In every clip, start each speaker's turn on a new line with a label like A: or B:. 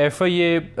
A: FIA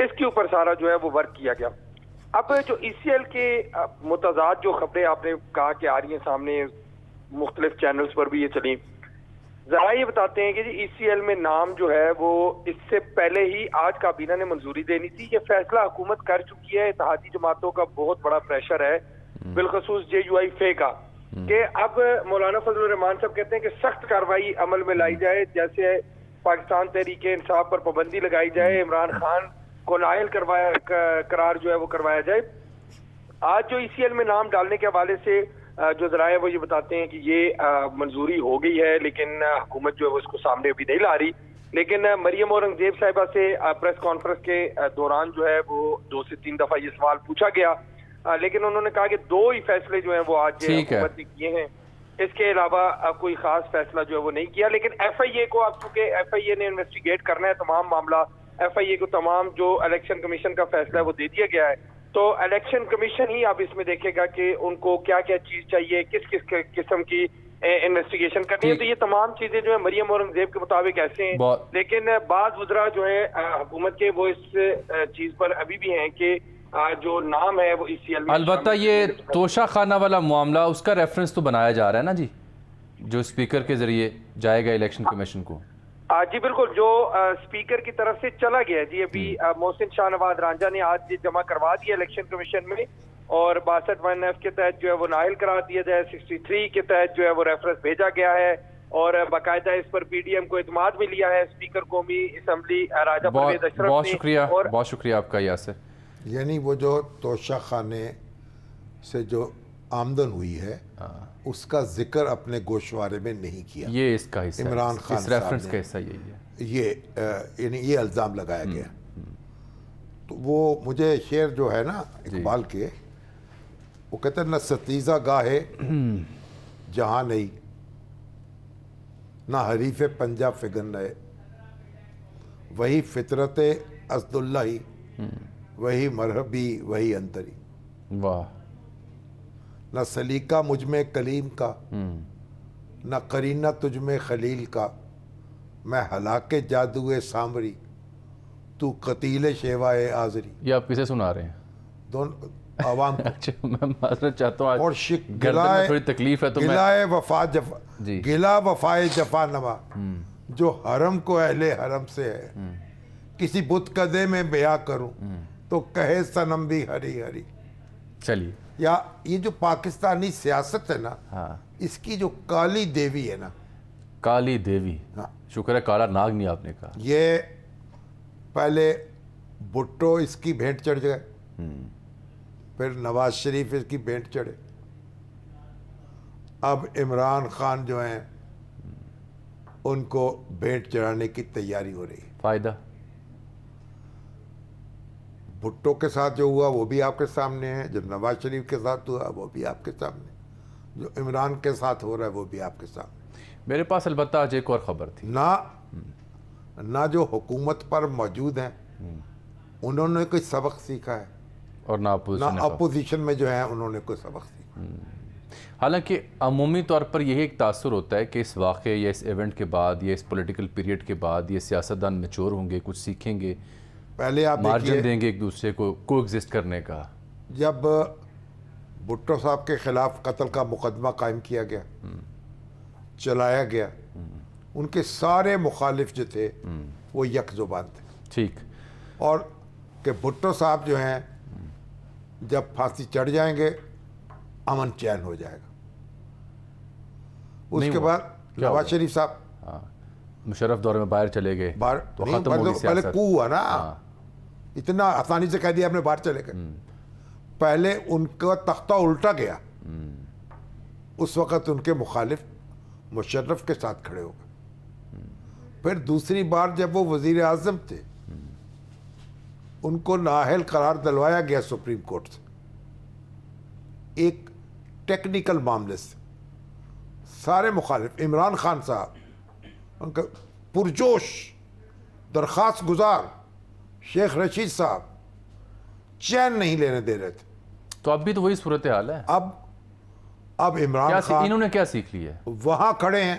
B: اس کے اوپر سارا جو ہے وہ ورک کیا گیا. اب جو ECL کے متضاد جو خبریں آپ نے کہا کہ آ رہی ہیں سامنے, مختلف چینلز پر بھی یہ چلی, ذرا یہ بتاتے ہیں کہ جی ECL میں نام جو ہے وہ اس سے پہلے ہی آج کابینہ نے منظوری دینی تھی. یہ فیصلہ حکومت کر چکی ہے. اتحادی جماعتوں کا بہت بڑا پریشر ہے, بالخصوص JUI فے کا, کہ اب مولانا فضل الرحمان صاحب کہتے ہیں کہ سخت کارروائی عمل میں لائی جائے, جیسے پاکستان تحریک انصاف پر پابندی لگائی جائے, عمران خان کو نااہل قرار جو ہے وہ کروایا جائے. آج جو ECL میں نام ڈالنے کے حوالے سے جو ذرائع وہ یہ بتاتے ہیں کہ یہ منظوری ہو گئی ہے, لیکن حکومت جو ہے وہ اس کو سامنے ابھی نہیں لا رہی. لیکن مریم اورنگزیب صاحبہ سے پریس کانفرنس کے دوران جو ہے وہ 2 سے 3 دفعہ یہ سوال پوچھا گیا, لیکن انہوں نے کہا کہ 2 ہی فیصلے جو ہیں وہ آج حکومت نے کیے ہیں, اس کے علاوہ کوئی خاص فیصلہ جو ہے وہ نہیں کیا. لیکن FIA کو, اب چونکہ FIA نے انویسٹیگیٹ کرنا ہے تمام معاملہ, FIA کو تمام جو الیکشن کمیشن کا فیصلہ ہے وہ دے دیا گیا ہے, تو الیکشن کمیشن ہی اب اس میں دیکھے گا کہ ان کو کیا کیا چیز چاہیے, کس قسم کی انویسٹیگیشن کرنی ہے. تو یہ تمام چیزیں جو ہے مریم اورنگزیب کے مطابق ایسے ہیں, لیکن بعض وزراء جو ہے حکومت کے وہ اس چیز پر ابھی بھی ہیں کہ جو نام ہے وہ ECL میں.
A: البتہ یہ توشہ خانہ والا معاملہ, اس کا ریفرنس تو بنایا جا رہا ہے نا جی, جو اسپیکر کے ذریعے جائے گا الیکشن کمیشن کو.
B: جی بالکل, جو اسپیکر کی طرف سے چلا گیا جی. ابھی محسن شاہ نواز رانجھا نے آج جمع کروا دیا الیکشن کمیشن میں, اور 62(1)F کے تحت جو ہے وہ نااہل قرار دیا جائے. 63 کے تحت جو ہے وہ ریفرنس بھیجا گیا ہے, اور باقاعدہ اس پر PDM کو اعتماد میں لیا ہے اسپیکر قومی اسمبلی راجہ پرویز اشرف نے.
A: بہت شکریہ, بہت شکریہ آپ کا یاسر.
C: یعنی وہ جو توشہ خانے سے جو آمدن ہوئی ہے اس کا ذکر اپنے گوشوارے میں نہیں کیا,
A: یہ اس کا حصہ,
C: عمران خان
A: اس ریفرنس کا حصہ یہی ہے.
C: یعنی یہ الزام لگایا گیا. تو وہ مجھے شعر جو ہے نا اقبال کے, وہ کہتے ہیں نہ ستیزہ گاہے جہاں نہیں, نہ حریف پنجہ فگن رہے, وہی فطرت اسد اللہ ہی, وہی مرحبی وہی انتری.
A: واہ.
C: نہ سلیقہ مجھ میں کلیم کا, نہ قرینہ تجھ میں خلیل کا, میں ہلاک جادوئے سامری, تو قتیل شیوائے آزری.
A: یہ آپ کسے سنا رہے ہیں؟
C: دونوں عوام کو.
A: اچھا میں معذرت چاہتا ہوں,
C: اور
A: گردن میں تھوڑی تکلیف ہے تو
C: گلائے وفا جفا, گلا وفائے جفا نما, جو حرم کو اہل حرم سے ہے, کسی بت قدے میں بیاہ کروں تو کہے صنم بھی ہری ہری.
A: چلیے,
C: یا یہ جو پاکستانی سیاست ہے نا, اس کی جو کالی دیوی ہے نا,
A: کالی دیوی, شکر ہے کالا ناگ نہیں آپ نے کہا.
C: یہ پہلے بھٹو اس کی بھینٹ چڑھ گئے, پھر نواز شریف اس کی بھینٹ چڑھے, اب عمران خان جو ہیں ان کو بھینٹ چڑھانے کی تیاری ہو رہی ہے.
A: فائدہ
C: بھٹو کے ساتھ جو ہوا وہ بھی آپ کے سامنے ہے, جب نواز شریف کے ساتھ ہوا وہ بھی آپ کے سامنے, جو عمران کے ساتھ ہو رہا ہے وہ بھی آپ کے سامنے.
A: میرے پاس البتہ آج ایک اور خبر تھی.
C: نہ جو حکومت پر موجود ہیں انہوں نے کوئی سبق سیکھا ہے,
A: اور نہ
C: اپوزیشن میں جو ہیں انہوں نے کوئی سبق سیکھا.
A: حالانکہ عمومی طور پر یہی ایک تاثر ہوتا ہے کہ اس واقعے یا اس ایونٹ کے بعد یا اس پولیٹیکل پیریڈ کے بعد یہ سیاستدان میچور ہوں گے, کچھ سیکھیں گے,
C: پہلے آپ
A: مارجن دیں گے ایک دوسرے کو کو ایگزسٹ کرنے کا.
C: جب بھٹو صاحب کے خلاف قتل کا مقدمہ قائم کیا گیا, چلایا گیا, ان کے سارے مخالف جو تھے وہ یک زبان تھے.
A: ٹھیک.
C: اور کہ بھٹو صاحب جو ہیں جب پھانسی چڑھ جائیں گے امن چین ہو جائے گا. اس کے بعد نواز شریف صاحب
A: مشرف دور میں باہر چلے گئے,
C: پہلے کو ہوا نا, اتنا آسانی سے کہہ دیا آپ نے باہر چلے گئے. پہلے ان کا تختہ الٹا گیا, اس وقت ان کے مخالف مشرف کے ساتھ کھڑے ہو گئے. پھر دوسری بار جب وہ وزیر اعظم تھے ان کو نااہل قرار دلوایا گیا سپریم کورٹ سے, ایک ٹیکنیکل معاملے سے. سارے مخالف, عمران خان صاحب ان کا پرجوش درخواست گزار, شیخ رشید صاحب چین نہیں لینے دے رہے تھے.
A: تو اب بھی تو وہی صورتحال ہے.
C: اب عمران خان
A: انہوں نے کیا سیکھ لی ہے؟
C: وہاں کھڑے ہیں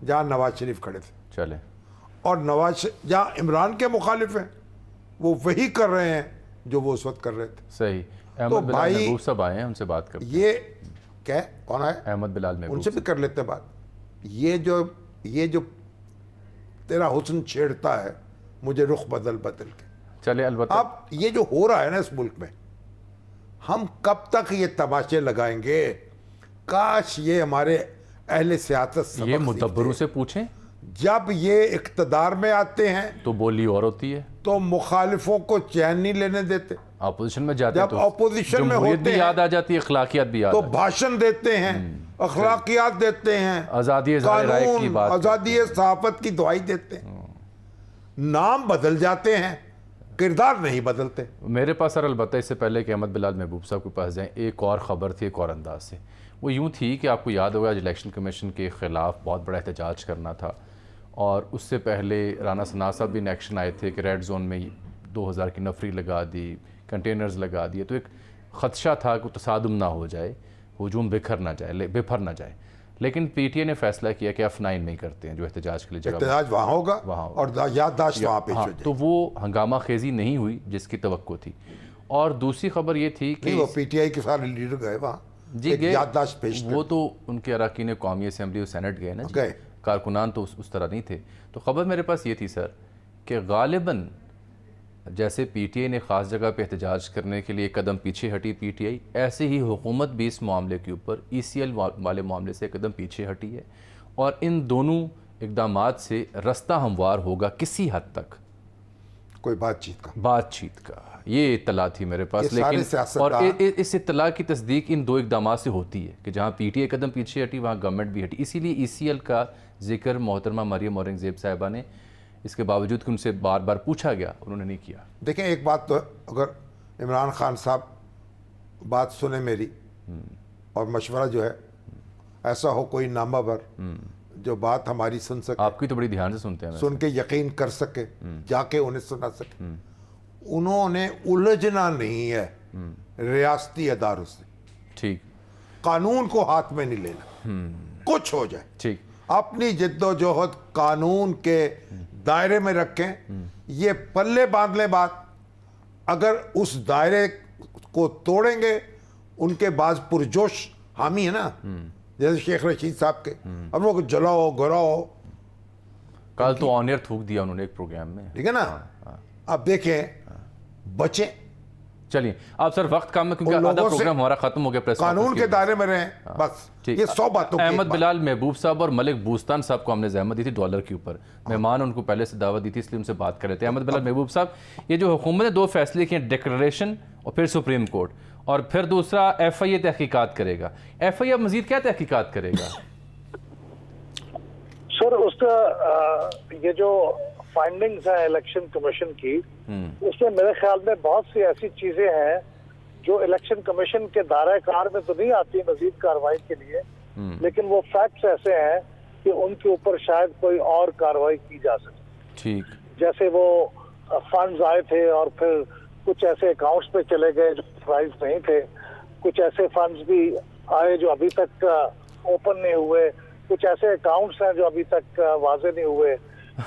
C: جہاں نواز شریف کھڑے تھے,
A: چلے,
C: اور جہاں عمران کے مخالف ہیں وہ وہی کر رہے ہیں جو وہ اس وقت کر رہے تھے.
A: صحیح. احمد بلال محبوب صاحب آئے ہیں, ان سے بات کرتے ہیں.
C: یہ کیا کون ہے؟
A: احمد بلال محبوب.
C: ان سے بھی کر لیتے ہیں بات. یہ جو تیرا حسن چھیڑتا ہے مجھے رخ بدل بدل کے.
A: چلے البتہ
C: اب یہ جو ہو رہا ہے نا اس ملک میں, ہم کب تک یہ تماشے لگائیں گے؟ کاش یہ ہمارے اہل سیاست
A: یہ مدبروں سے پوچھیں.
C: جب یہ اقتدار میں آتے ہیں
A: تو بولی اور ہوتی ہے,
C: تو مخالفوں کو چین نہیں لینے دیتے.
A: اپوزیشن میں جاتے ہیں
C: جب اپوزیشن میں
A: جمہوریت
C: ہوتے
A: بھی
C: ہیں
A: یاد آ جاتی ہے, اخلاقیات بھی یاد
C: تو
A: آ جاتی
C: بھاشن دیتے ہیں, اخلاقیات دیتے ہیں,
A: آزادی اظہار رائے کی
C: قانون,
A: بات
C: آزادی صحافت کی دعائی دیتے ہیں. نام بدل جاتے ہیں, کردار نہیں بدلتے.
A: میرے پاس سر البتہ اس سے پہلے کہ احمد بلال محبوب صاحب کے پاس جائیں, ایک اور خبر تھی ایک اور انداز سے. وہ یوں تھی کہ آپ کو یاد ہوگا الیکشن کمیشن کے خلاف بہت بڑا احتجاج کرنا تھا, اور اس سے پہلے رانا ثناء صاحب بھی ان ایکشن آئے تھے کہ ریڈ زون میں 2000 کی نفری لگا دی, کنٹینرز لگا دیے. تو ایک خدشہ تھا کہ تصادم نہ ہو جائے, ہجوم بکھر نہ جائے. لیکن پی ٹی اے نے فیصلہ کیا کہ F9 نہیں کرتے ہیں, جو احتجاج کے لیے جگہ
C: احتجاج وہاں ہوگا اور یادداشت وہاں پیش ہو جائے.
A: تو وہ ہنگامہ خیزی نہیں ہوئی جس کی توقع تھی. اور دوسری خبر یہ تھی کہ
C: وہ پی ٹی آئی کے سارے لیڈر گئے وہاں,
A: جی گئے,
C: یادداشت پیش
A: وہ تو ان کے اراکین قومی اسمبلی اور سینٹ گئے نا, کارکنان تو اس طرح نہیں تھے. تو خبر میرے پاس یہ تھی سر کہ غالباً جیسے پی ٹی آئی نے خاص جگہ پہ احتجاج کرنے کے لیے ایک قدم پیچھے ہٹی پی ٹی آئی, ایسے ہی حکومت بھی اس معاملے کے اوپر ECL والے معاملے سے ایک قدم پیچھے ہٹی ہے, اور ان دونوں اقدامات سے رستہ ہموار ہوگا کسی حد تک
C: کوئی بات چیت کا.
A: یہ اطلاع تھی میرے پاس, لیکن اور اس اطلاع کی تصدیق ان دو اقدامات سے ہوتی ہے کہ جہاں پی ٹی آئی قدم پیچھے ہٹی وہاں گورنمنٹ بھی ہٹی. اسی لیے ECL کا ذکر محترمہ مریم اورنگزیب صاحبہ نے, اس کے باوجود کہ ان سے بار بار پوچھا گیا, انہوں نے نہیں کیا.
C: دیکھیں ایک بات تو, اگر عمران خان صاحب بات سنیں میری اور مشورہ جو ہے ایسا ہو کوئی نامہ بر جو بات ہماری سن سکے,
A: آپ کی تو بڑی دھیان سے سنتے ہیں,
C: سن کے یقین کر سکے, جا کے انہیں سنا سکے. انہوں نے الجھنا نہیں ہے ریاستی اداروں سے,
A: ٹھیک, قانون
C: کو ہاتھ میں نہیں لینا, کچھ ہو جائے
A: ٹھیک,
C: اپنی جد و جہد قانون کے دائرے میں رکھیں. یہ پلے باندھ لیں بات, اگر اس دائرے کو توڑیں گے, ان کے بعض پرجوش حامی ہیں نا جیسے شیخ رشید صاحب کے, اب وہ جلاؤ گراؤ,
A: کل تو آن ایئر تھوک دیا انہوں نے ایک پروگرام میں,
C: ٹھیک ہے نا. اب دیکھیں بچیں.
A: چلیے آپ سر وقت کم ہے کیونکہ آدھا پروگرام ہمارا ختم ہو گیا,
C: قانون کے دائرے میں رہیں بس. یہ 100 باتوں کی
A: احمد بلال محبوب صاحب اور ملک بوستان صاحب کو ہم نے زحمت دی تھی ڈالر کے اوپر, مہمان ان کو پہلے سے دعوت دی تھی, اس لیے ان سے بات کر رہے تھے. احمد بلال محبوب صاحب, یہ جو حکومت نے 2 فیصلے کیے ہیں, ڈیکلریشن اور پھر سپریم کورٹ, اور پھر دوسرا FIA تحقیقات کرے گا. FIA مزید کیا تحقیقات کرے گا
D: سر؟ اس کا یہ جو فائنڈنگز ہیں الیکشن کمیشن کی, اس میں میرے خیال میں بہت سی ایسی چیزیں ہیں جو الیکشن کمیشن کے دائرہ کار میں تو نہیں آتی مزید کارروائی کے لیے, لیکن وہ فیکٹس ایسے ہیں کہ ان کے اوپر شاید کوئی اور کارروائی کی جا سکے.
A: ٹھیک,
D: جیسے وہ فنڈز آئے تھے اور پھر کچھ ایسے اکاؤنٹس پہ چلے گئے جو پرائز نہیں تھے, کچھ ایسے فنڈز بھی آئے جو ابھی تک اوپن نہیں ہوئے, کچھ ایسے اکاؤنٹس ہیں جو ابھی تک واضح نہیں ہوئے.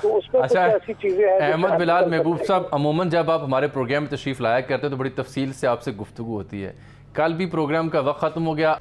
D: تو اس میں کچھ ایسی چیزیں ہیں.
A: احمد بلال محبوب صاحب, عموماً جب آپ ہمارے پروگرام میں تشریف لایا کرتے ہیں تو بڑی تفصیل سے آپ سے گفتگو ہوتی ہے. کل بھی پروگرام کا وقت ختم ہو گیا.